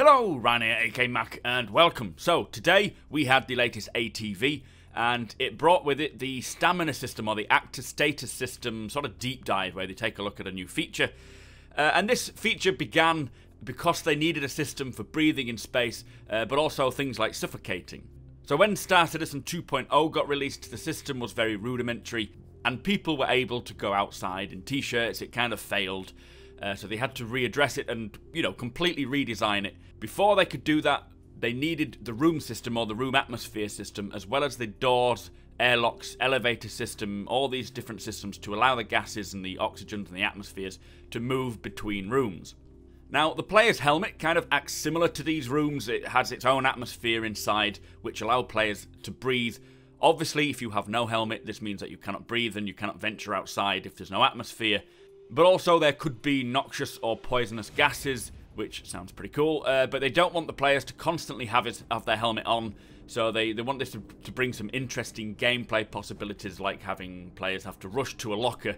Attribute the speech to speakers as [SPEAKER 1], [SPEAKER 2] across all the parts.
[SPEAKER 1] Hello, Ryan here, aka Mac, and welcome. So, today we had the latest ATV, and it brought with it the stamina system, or the actor status system, sort of deep dive, where they take a look at a new feature. And this feature began because they needed a system for breathing in space, but also things like suffocating. So when Star Citizen 2.0 got released, the system was very rudimentary, and people were able to go outside in t-shirts. It kind of failed. So they had to readdress it and, completely redesign it. Before they could do that, they needed the room system, or the room atmosphere system, as well as the doors, airlocks, elevator system, all these different systems to allow the gases and the oxygens and the atmospheres to move between rooms. Now, the player's helmet kind of acts similar to these rooms. It has its own atmosphere inside, which allow players to breathe. Obviously, if you have no helmet, this means that you cannot breathe and you cannot venture outside if there's no atmosphere. But also there could be noxious or poisonous gases, which sounds pretty cool, but they don't want the players to constantly have their helmet on, so they want this to bring some interesting gameplay possibilities, like having players have to rush to a locker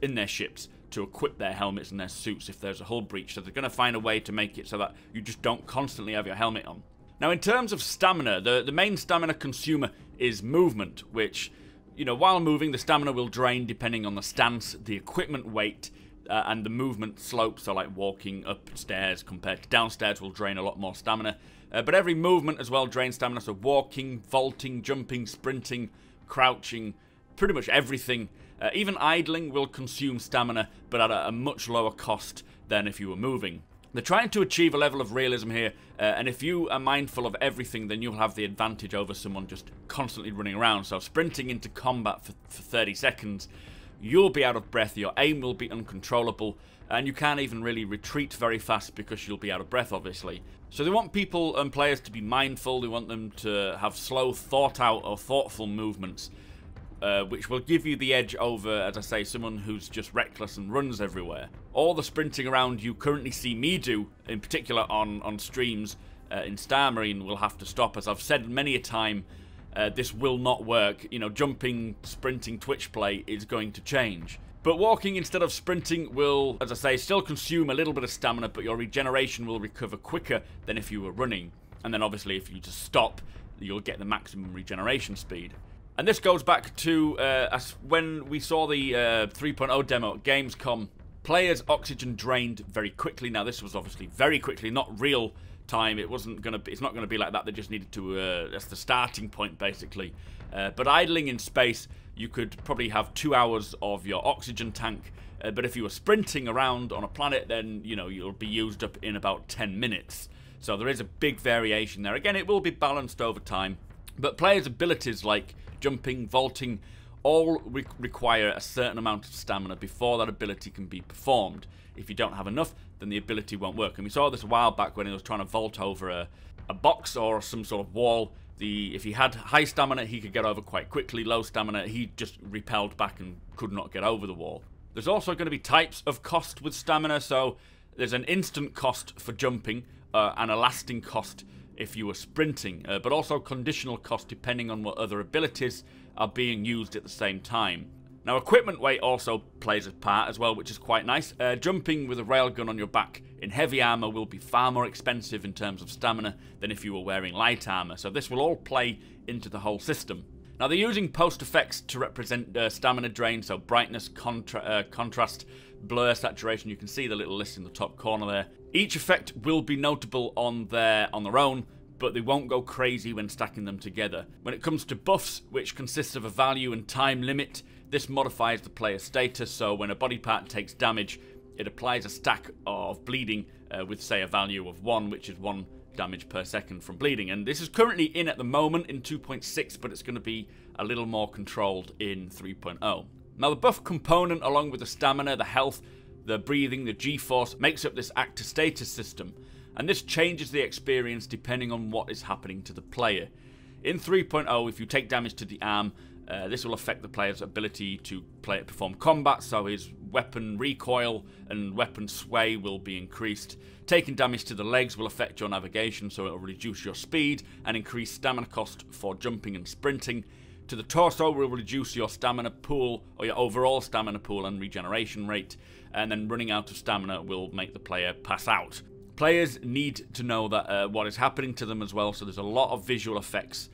[SPEAKER 1] in their ships to equip their helmets and their suits if there's a hull breach. So they're going to find a way to make it so that you just don't constantly have your helmet on. Now, in terms of stamina, the main stamina consumer is movement, which, while moving, the stamina will drain depending on the stance, the equipment weight, and the movement slope. So like walking upstairs compared to downstairs will drain a lot more stamina. But every movement as well drains stamina. So walking, vaulting, jumping, sprinting, crouching, pretty much everything. Even idling will consume stamina, but at a much lower cost than if you were moving. They're trying to achieve a level of realism here, and if you are mindful of everything, then you'll have the advantage over someone just constantly running around. So sprinting into combat for 30 seconds, you'll be out of breath, your aim will be uncontrollable, and you can't even really retreat very fast because you'll be out of breath, obviously. So they want people and players to be mindful. They want them to have slow, thought-out or thoughtful movements, which will give you the edge over, as I say, someone who's just reckless and runs everywhere. All the sprinting around you currently see me do, in particular on streams in Star Marine, will have to stop. As I've said many a time, this will not work. Jumping, sprinting, Twitch play is going to change. But walking instead of sprinting will, as I say, still consume a little bit of stamina, but your regeneration will recover quicker than if you were running. And then obviously if you just stop, you'll get the maximum regeneration speed. And this goes back to when we saw the 3.0 demo at Gamescom. Players' oxygen drained very quickly. Now this was obviously very quickly, not real time. It's not going to be like that. They just needed to. That's the starting point, basically. But idling in space, you could probably have 2 hours of your oxygen tank. But if you were sprinting around on a planet, then you'll be used up in about 10 minutes. So there is a big variation there. Again, it will be balanced over time. But players' abilities like jumping, vaulting, all require a certain amount of stamina before that ability can be performed. If you don't have enough, then the ability won't work. And we saw this a while back when he was trying to vault over a box or some sort of wall. If he had high stamina, he could get over quite quickly. Low stamina, he just repelled back and could not get over the wall. There's also going to be types of cost with stamina. So there's an instant cost for jumping and a lasting cost if you were sprinting, but also conditional cost depending on what other abilities are being used at the same time. Now, equipment weight also plays a part as well, which is quite nice. Jumping with a railgun on your back in heavy armor will be far more expensive in terms of stamina than if you were wearing light armor, so this will all play into the whole system. Now, they're using post effects to represent stamina drain, so brightness, contrast, blur, saturation. You can see the little list in the top corner there. Each effect will be notable on their own, but they won't go crazy when stacking them together. When it comes to buffs, which consists of a value and time limit, this modifies the player's status, so when a body part takes damage, it applies a stack of bleeding with, say, a value of 1, which is 1 damage per second from bleeding. And this is currently in at the moment in 2.6, but it's going to be a little more controlled in 3.0. Now, the buff component, along with the stamina, the health, the breathing, the G-force, makes up this actor status system. And this changes the experience depending on what is happening to the player. In 3.0, if you take damage to the arm, this will affect the player's ability to perform combat, so his weapon recoil and weapon sway will be increased. Taking damage to the legs will affect your navigation, so it will reduce your speed and increase stamina cost for jumping and sprinting. To the torso will reduce your stamina pool, or your overall stamina pool and regeneration rate, and then running out of stamina will make the player pass out. Players need to know that what is happening to them as well, so there's a lot of visual effects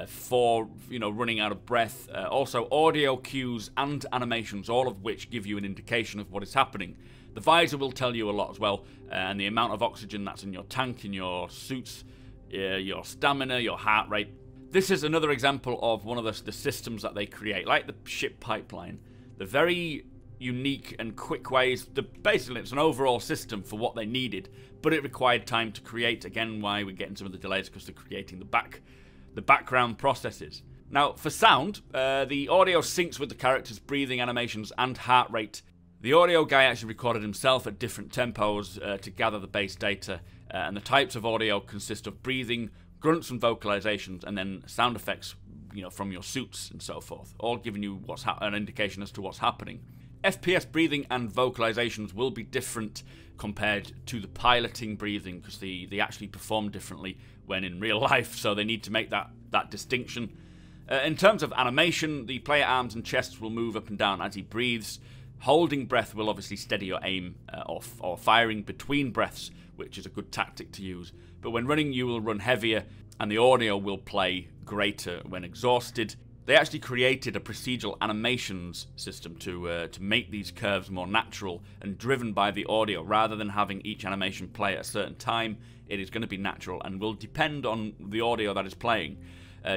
[SPEAKER 1] for, running out of breath. Also audio cues and animations, all of which give you an indication of what is happening. The visor will tell you a lot as well, and the amount of oxygen that's in your tank, in your suits, your stamina, your heart rate. This is another example of one of the systems that they create, like the ship pipeline. The very unique and quick ways. Basically, it's an overall system for what they needed, but it required time to create. Again, why we're getting some of the delays, because they're creating the background processes. Now, for sound, the audio syncs with the characters' breathing animations and heart rate. The audio guy actually recorded himself at different tempos to gather the base data, and the types of audio consist of breathing, grunts and vocalizations, and then sound effects, from your suits and so forth, all giving you an indication as to what's happening. FPS breathing and vocalizations will be different compared to the piloting breathing, because they actually perform differently when in real life, so they need to make that distinction. In terms of animation, the player arms and chests will move up and down as he breathes. Holding breath will obviously steady your aim, or firing between breaths, which is a good tactic to use. But when running, you will run heavier, and the audio will play greater when exhausted. They actually created a procedural animations system to make these curves more natural and driven by the audio, rather than having each animation play at a certain time. It is going to be natural and will depend on the audio that is playing.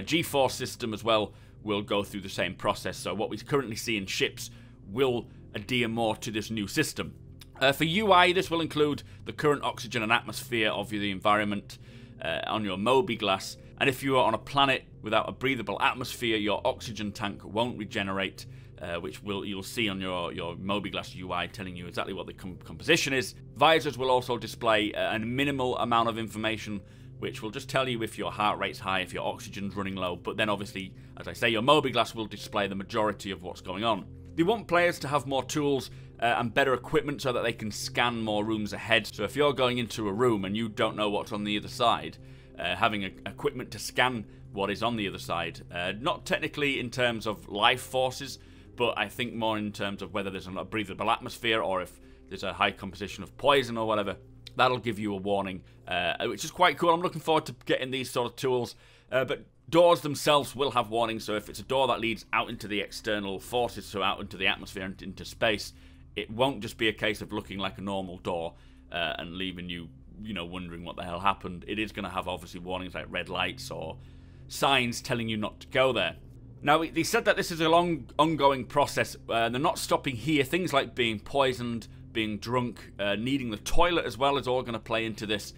[SPEAKER 1] G-Force system as well will go through the same process, so what we currently see in ships will adhere more to this new system. For UI, this will include the current oxygen and atmosphere of the environment on your Moby glass. And if you are on a planet without a breathable atmosphere, your oxygen tank won't regenerate, which you'll see on your Moby glass UI, telling you exactly what the composition is. Visors will also display a minimal amount of information, which will just tell you if your heart rate's high, if your oxygen's running low. But then obviously, as I say, your Moby glass will display the majority of what's going on. They want players to have more tools and better equipment so that they can scan more rooms ahead. So if you're going into a room and you don't know what's on the other side, having equipment to scan what is on the other side, not technically in terms of life forces, but I think more in terms of whether there's a breathable atmosphere or if there's a high composition of poison or whatever. That'll give you a warning, which is quite cool. I'm looking forward to getting these sort of tools. But doors themselves will have warnings, so if it's a door that leads out into the external forces, so out into the atmosphere and into space, it won't just be a case of looking like a normal door and leaving you, wondering what the hell happened. It is going to have obviously warnings like red lights or signs telling you not to go there. Now, they said that this is a long, ongoing process. They're not stopping here. Things like being poisoned, being drunk, needing the toilet as well is all going to play into this.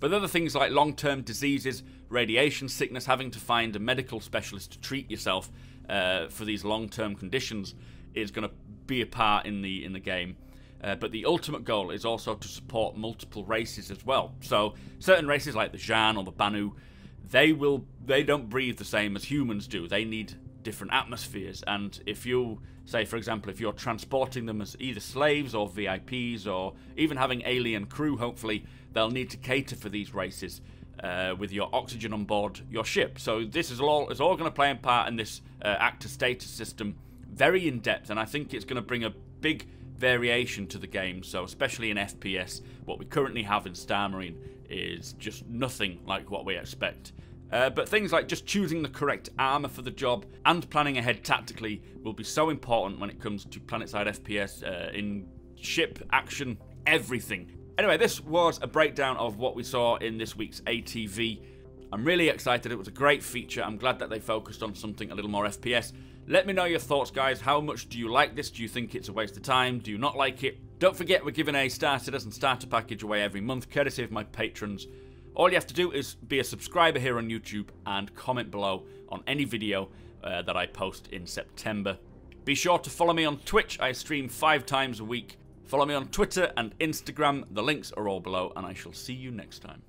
[SPEAKER 1] But other things like long-term diseases, radiation sickness, having to find a medical specialist to treat yourself for these long-term conditions is going to be a part in the game. But the ultimate goal is also to support multiple races as well. So certain races like the Jan or the Banu, they don't breathe the same as humans do. They need different atmospheres, and if you say, for example, if you're transporting them as either slaves or VIPs or even having alien crew, hopefully they'll need to cater for these races with your oxygen on board your ship. So this is all going to play a part in this actor status system, very in depth, and I think it's going to bring a big variation to the game. So especially in FPS, what we currently have in Star Marine is just nothing like what we expect. But things like just choosing the correct armor for the job and planning ahead tactically will be so important when it comes to planetside FPS, in ship action, everything. Anyway, this was a breakdown of what we saw in this week's ATV. I'm really excited. It was a great feature. I'm glad that they focused on something a little more FPS. Let me know your thoughts, guys. How much do you like this? Do you think it's a waste of time? Do you not like it? Don't forget, we're giving a Star Citizen starter package away every month, courtesy of my patrons. All you have to do is be a subscriber here on YouTube and comment below on any video that I post in September. Be sure to follow me on Twitch. I stream 5 times a week. Follow me on Twitter and Instagram. The links are all below, and I shall see you next time.